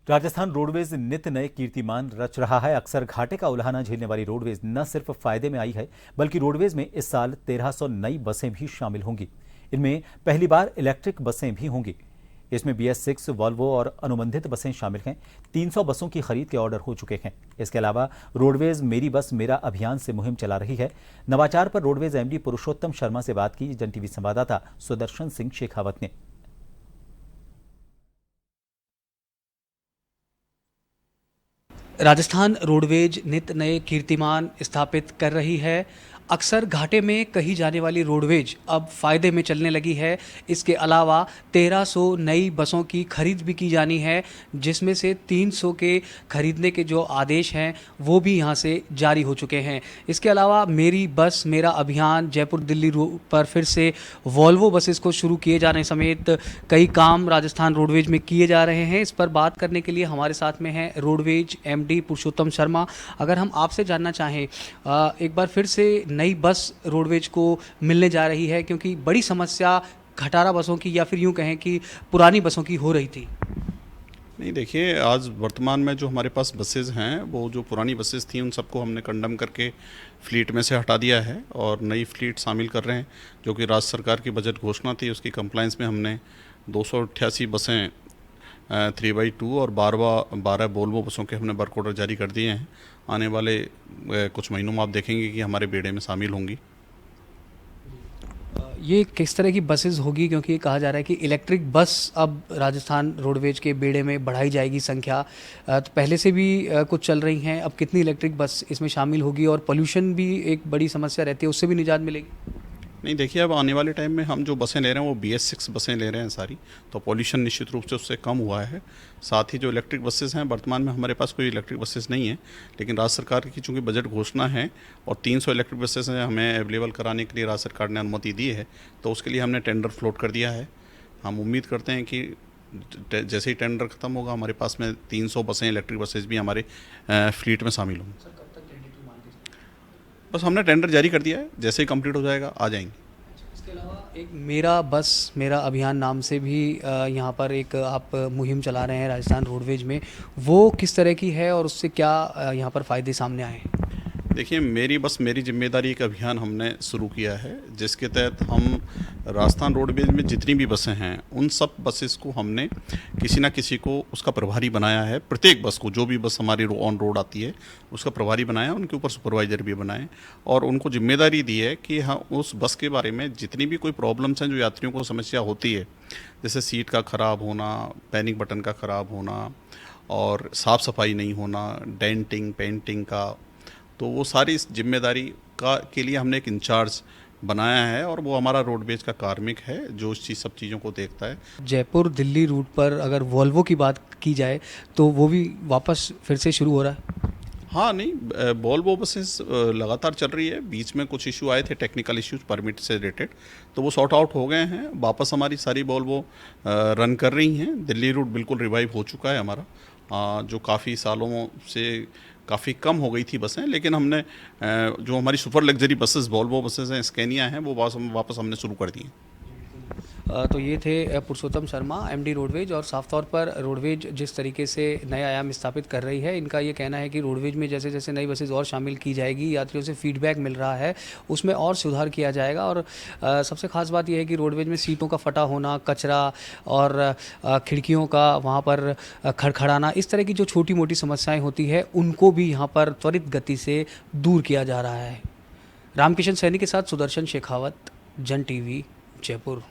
Rajasthan roadways नित नए कीर्तिमान रच रहा है। अक्सर घाटे का उल्हाना झेलने वाली रोडवेज न सिर्फ फायदे में आई है, बल्कि रोडवेज में इस साल 1300 नई बसें भी शामिल होंगी। इनमें पहली बार इलेक्ट्रिक बसें भी होंगी। इसमें BS6, वॉल्वो और अनुबंधित बसें शामिल हैं। 300 बसों की खरीद के ऑर्डर हो चुके हैं। इसके अलावा रोडवेज मेरी बस मेरा अभियान से मुहिम चला रही है। नवाचार पर रोडवेज MD पुरुषोत्तम शर्मा से बात की जन टीवी संवाददाता सुदर्शन सिंह शेखावत ने। राजस्थान रोडवेज नित नए कीर्तिमान स्थापित कर रही है। अक्सर घाटे में कही जाने वाली रोडवेज अब फायदे में चलने लगी है। इसके अलावा 1300 नई बसों की खरीद भी की जानी है, जिसमें से 300 के खरीदने के जो आदेश हैं वो भी यहां से जारी हो चुके हैं। इसके अलावा मेरी बस मेरा अभियान जयपुर दिल्ली रूट पर फिर से वॉल्वो बसेस को शुरू किए जाने समेत कई काम राजस्थान रोडवेज में किए जा रहे हैं। इस पर बात करने के लिए हमारे साथ में है रोडवेज MD पुरुषोत्तम शर्मा। अगर हम आपसे जानना चाहें, एक बार फिर से नई बस रोडवेज को मिलने जा रही है, क्योंकि बड़ी समस्या खटारा बसों की या फिर यूं कहें कि पुरानी बसों की हो रही थी। नहीं, देखिए, आज वर्तमान में जो हमारे पास बसेज़ हैं, वो जो पुरानी बसेज़ थी उन सबको हमने कंडम करके फ्लीट में से हटा दिया है और नई फ्लीट शामिल कर रहे हैं, जो कि राज्य सरकार की बजट घोषणा थी। उसकी कंप्लायंस में हमने 288 बसें 3x2 और 12 वोल्वो बसों के हमने वर्क ऑर्डर जारी कर दिए हैं। आने वाले कुछ महीनों में आप देखेंगे कि हमारे बेड़े में शामिल होंगी। ये किस तरह की बसेस होगी, क्योंकि ये कहा जा रहा है कि इलेक्ट्रिक बस अब राजस्थान रोडवेज के बेड़े में बढ़ाई जाएगी संख्या। तो पहले से भी कुछ चल रही हैं, अब कितनी इलेक्ट्रिक बस इसमें शामिल होगी और पोल्यूशन भी एक बड़ी समस्या रहती है, उससे भी निजात मिलेगी? नहीं, देखिए, अब आने वाले टाइम में हम जो बसें ले रहे हैं वो BS6 बसें ले रहे हैं सारी, तो पॉल्यूशन निश्चित रूप से उससे कम हुआ है। साथ ही जो इलेक्ट्रिक बसेस हैं, वर्तमान में हमारे पास कोई इलेक्ट्रिक बसेस नहीं है, लेकिन राज्य सरकार की चूँकि बजट घोषणा है और 300 इलेक्ट्रिक बसेस हैं हमें अवेलेबल कराने के लिए राज्य सरकार ने अनुमति दी है, तो उसके लिए हमने टेंडर फ्लोट कर दिया है। हम उम्मीद करते हैं कि जैसे ही टेंडर खत्म होगा हमारे पास में 300 बसें इलेक्ट्रिक बसेस भी हमारे फ्लीट में शामिल होंगी। बस हमने टेंडर जारी कर दिया है, जैसे ही कंप्लीट हो जाएगा आ जाएंगे। इसके अलावा एक मेरा बस मेरा अभियान नाम से भी यहाँ पर एक आप मुहिम चला रहे हैं राजस्थान रोडवेज में, वो किस तरह की है और उससे क्या यहाँ पर फ़ायदे सामने आए हैं? देखिए, मेरी बस मेरी जिम्मेदारी एक अभियान हमने शुरू किया है, जिसके तहत हम राजस्थान रोडवेज में जितनी भी बसें हैं उन सब बसेस को हमने किसी ना किसी को उसका प्रभारी बनाया है। प्रत्येक बस को, जो भी बस हमारी ऑन रोड आती है उसका प्रभारी बनाया, उनके ऊपर सुपरवाइजर भी बनाए और उनको जिम्मेदारी दी है कि हाँ, उस बस के बारे में जितनी भी कोई प्रॉब्लम्स हैं जो यात्रियों को समस्या होती है, जैसे सीट का ख़राब होना, पैनिक बटन का ख़राब होना और साफ़ सफाई नहीं होना, डेंटिंग पेंटिंग का, तो वो सारी जिम्मेदारी के लिए हमने एक इंचार्ज बनाया है और वो हमारा रोडवेज का कार्मिक है जो सब चीज़ों को देखता है। जयपुर दिल्ली रूट पर अगर वॉल्वो की बात की जाए तो वो भी वापस फिर से शुरू हो रहा है? हाँ, नहीं, वॉल्वो बसेस लगातार चल रही है। बीच में कुछ इशू आए थे, टेक्निकल इश्यूज परमिट से रिलेटेड, तो वो सॉर्ट आउट हो गए हैं। वापस हमारी सारी वॉल्वो रन कर रही हैं। दिल्ली रूट बिल्कुल रिवाइव हो चुका है हमारा, जो काफ़ी सालों से काफ़ी कम हो गई थी बसें, लेकिन हमने जो हमारी super luxury buses Volvo buses हैं, स्कैनिया हैं, वो वापस हमने शुरू कर दी हैं। तो ये थे पुरुषोत्तम शर्मा MD रोडवेज। और साफ तौर पर रोडवेज जिस तरीके से नए आयाम स्थापित कर रही है, इनका ये कहना है कि रोडवेज में जैसे जैसे नई बसेज और शामिल की जाएगी, यात्रियों से फीडबैक मिल रहा है, उसमें और सुधार किया जाएगा। और सबसे खास बात यह है कि रोडवेज में सीटों का फटा होना, कचरा और खिड़कियों का वहाँ पर खड़खड़ाना, इस तरह की जो छोटी मोटी समस्याएँ होती है उनको भी यहाँ पर त्वरित गति से दूर किया जा रहा है। रामकिशन सैनी के साथ सुदर्शन शेखावत, जन TV, जयपुर।